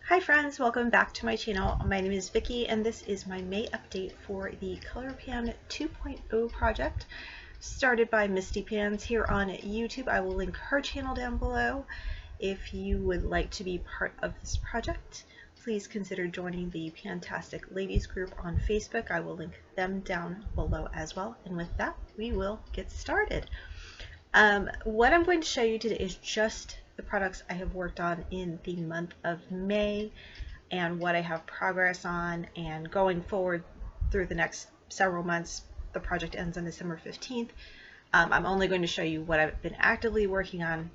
Hi friends, welcome back to my channel. My name is Vicky and this is my May update for the Colourpan 2.0 project started by Misty Pans here on YouTube. I will link her channel down below. If you would like to be part of this project, please consider joining the Fantastic Ladies group on Facebook. I will link them down below as well. And with that, we will get started. What I'm going to show you today is just the products I have worked on in the month of May and what I have progress on, and going forward through the next several months. The project ends on December 15th. I'm only going to show you what I've been actively working on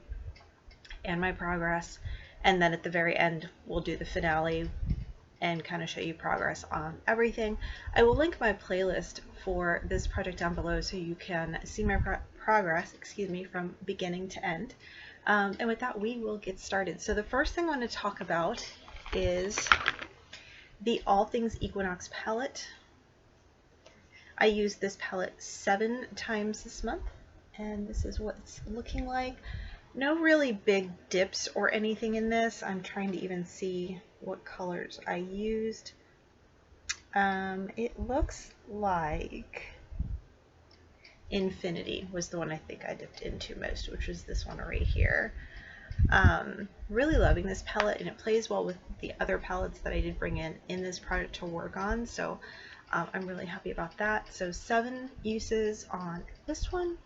and my progress, and then at the very end we'll do the finale and kind of show you progress on everything. I will link my playlist for this project down below so you can see my progress, from beginning to end. And with that, we will get started. So the first thing I want to talk about is the All Things Equinox palette. I used this palette 7 times this month, and this is what it's looking like. No really big dips or anything in this. I'm trying to even see what colors I used. It looks like Infinity was the one I think I dipped into most, which was this one right here. Really loving this palette, and it plays well with the other palettes that I did bring in this project to work on, so I'm really happy about that. So 7 uses on this one.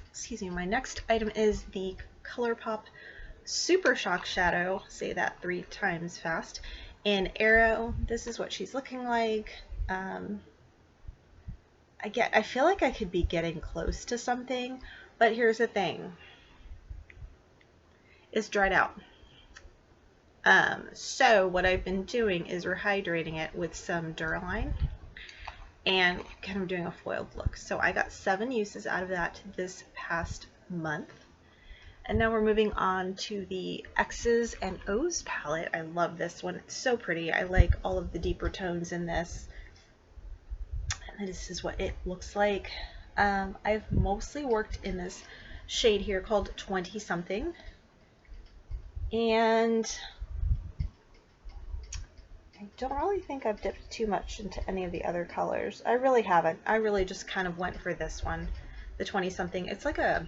Excuse me. My next item is the Colourpop Super Shock Shadow, say that 3 times fast, in Arrow. This is what she's looking like. I feel like I could be getting close to something, but here's the thing. It's dried out. So what I've been doing is rehydrating it with some Duraline and kind of doing a foiled look. So I got 7 uses out of that this past month. And now we're moving on to the X's and O's palette. I love this one. It's so pretty. I like all of the deeper tones in this. And this is what it looks like. I've mostly worked in this shade here called 20 something. And I don't really think I've dipped too much into any of the other colors. I really haven't. I really just kind of went for this one, the 20 something. It's like a...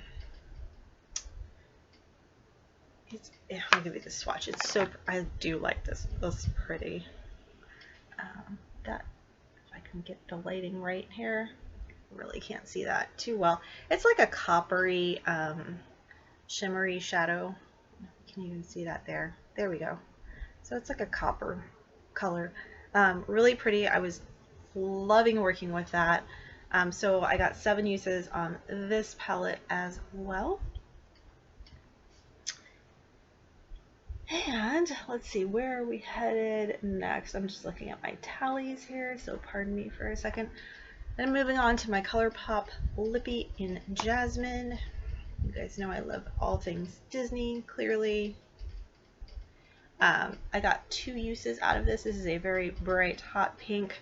I'll give you the swatch. It's so... I do like this. It looks pretty. That... I can get the lighting right here. Really can't see that too well. It's like a coppery, shimmery shadow. You can even see that there. There we go. So it's like a copper color. Really pretty. I was loving working with that. So I got 7 uses on this palette as well. And let's see, where are we headed next? I'm just looking at my tallies here, so pardon me for a second. Then moving on to my Colourpop Lippy in Jasmine. You guys know I love all things Disney, clearly. I got 2 uses out of this. This is a very bright hot pink.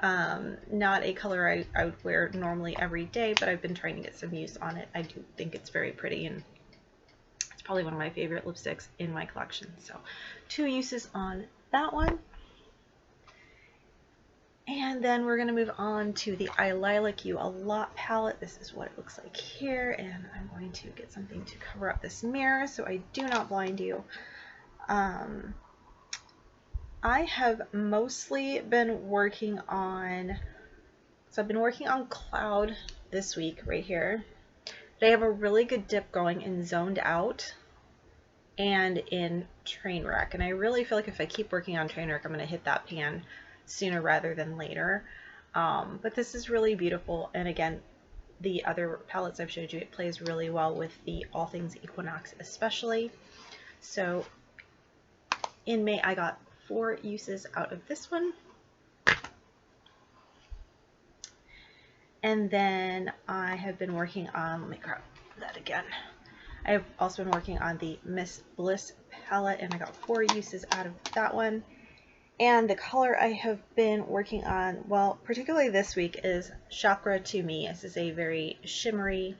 Not a color I would wear normally every day, but I've been trying to get some use on it. I do think it's very pretty, and probably one of my favorite lipsticks in my collection. So 2 uses on that one. And then we're going to move on to the I Lilac You a Lot palette. This is what it looks like here, and I'm going to get something to cover up this mirror so I do not blind you. I have mostly been working on, I've been working on Cloud this week right here. They have a really good dip going in Zoned Out and in Trainwreck, and I really feel like if I keep working on Trainwreck, I'm going to hit that pan sooner rather than later. But this is really beautiful, and again, the other palettes I've showed you, it plays really well with the All Things Equinox especially. So in May, I got 4 uses out of this one. And then I have been working on, let me grab that again. I've also been working on the Miss Bliss palette, and I got 4 uses out of that one. And the color I have been working on, well, particularly this week, is Chakra to Me. This is a very shimmery,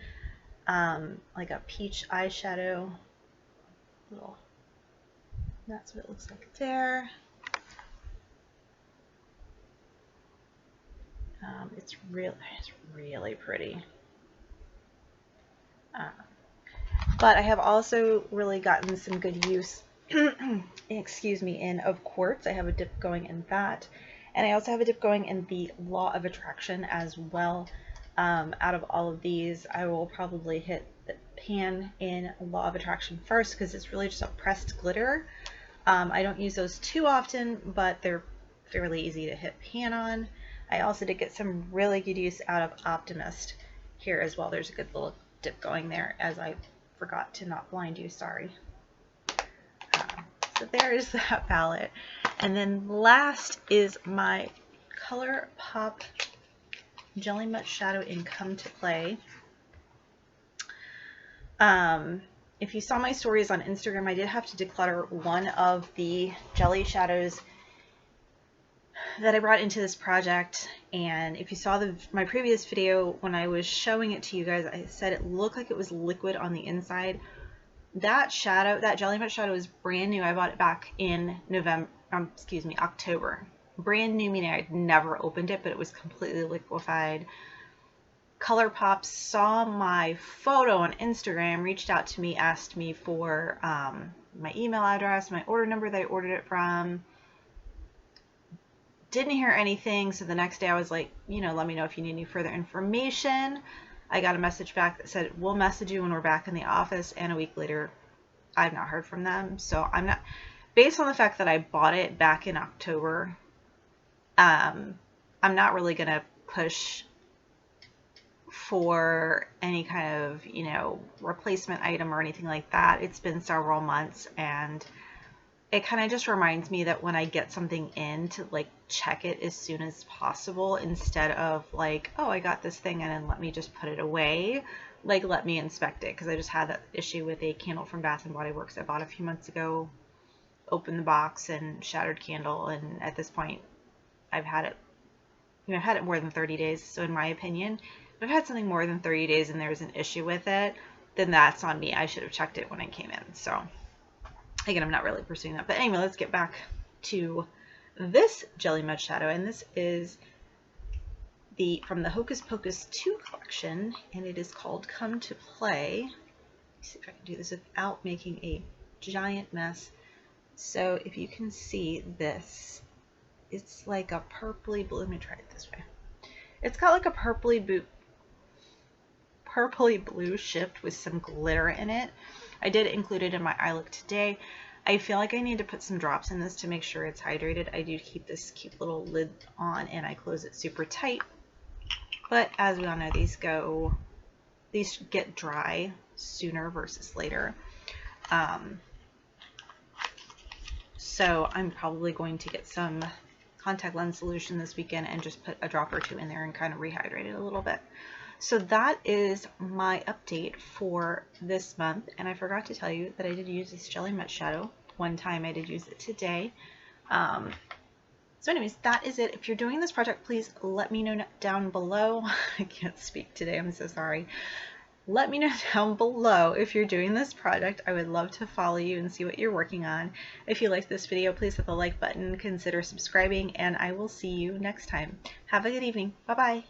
like a peach eyeshadow. Little That's what it looks like there. It's really pretty. But I have also really gotten some good use, excuse me, in of quartz. I have a dip going in that. And I also have a dip going in the Law of Attraction as well. Out of all of these, I will probably hit the pan in Law of Attraction first because it's really just a pressed glitter. I don't use those too often, but they're fairly easy to hit pan on. I also did get some really good use out of Optimist here as well. There's a good little dip going there, as I forgot to not blind you, sorry. So there is that palette. And then last is my Colourpop Jelly Mutt Shadow in Come to Play. If you saw my stories on Instagram, I did have to declutter one of the jelly shadows that I brought into this project. And if you saw my previous video when I was showing it to you guys, I said it looked like it was liquid on the inside. That shadow, that Jelly Mutt shadow, is brand new. I bought it back in October. Brand new meaning I'd never opened it, but it was completely liquefied. Colourpop saw my photo on Instagram, reached out to me, asked me for my email address, my order number that I ordered it from. Didn't hear anything, so the next day I was like, let me know if you need any further information. I got a message back that said, we'll message you when we're back in the office, and a week later, I've not heard from them. So I'm not, based on the fact that I bought it back in October, I'm not really going to push for any kind of, replacement item or anything like that. It's been several months, and it kind of just reminds me that when I get something in, to like check it as soon as possible, instead of like, oh, I got this thing in and let me just put it away. Like, let me inspect it, because I just had that issue with a candle from Bath & Body Works I bought a few months ago. Opened the box and shattered candle, and at this point I've had it, I've had it more than 30 days. So in my opinion, if I've had something more than 30 days and there's an issue with it, then that's on me. I should have checked it when I came in. So again, I'm not really pursuing that. But anyway, let's get back to this Jelly Mutt shadow. And this is from the Hocus Pocus 2 collection, and it is called Come to Play. Let's see if I can do this without making a giant mess. So if you can see this, it's like a purpley blue. Let me try it this way. It's got like a purpley blue shift with some glitter in it. I did include it in my eye look today. I feel like I need to put some drops in this to make sure it's hydrated. I do keep this cute little lid on, and I close it super tight. But as we all know, these get dry sooner versus later. So I'm probably going to get some contact lens solution this weekend and just put a drop or two in there and kind of rehydrate it a little bit. So that is my update for this month. And I forgot to tell you that I did use this Jelly Mutt shadow one time. I did use it today. So anyways, that is it. If you're doing this project, please let me know down below. I can't speak today. I'm so sorry. Let me know down below if you're doing this project. I would love to follow you and see what you're working on. If you like this video, please hit the like button, consider subscribing, and I will see you next time. Have a good evening. Bye-bye.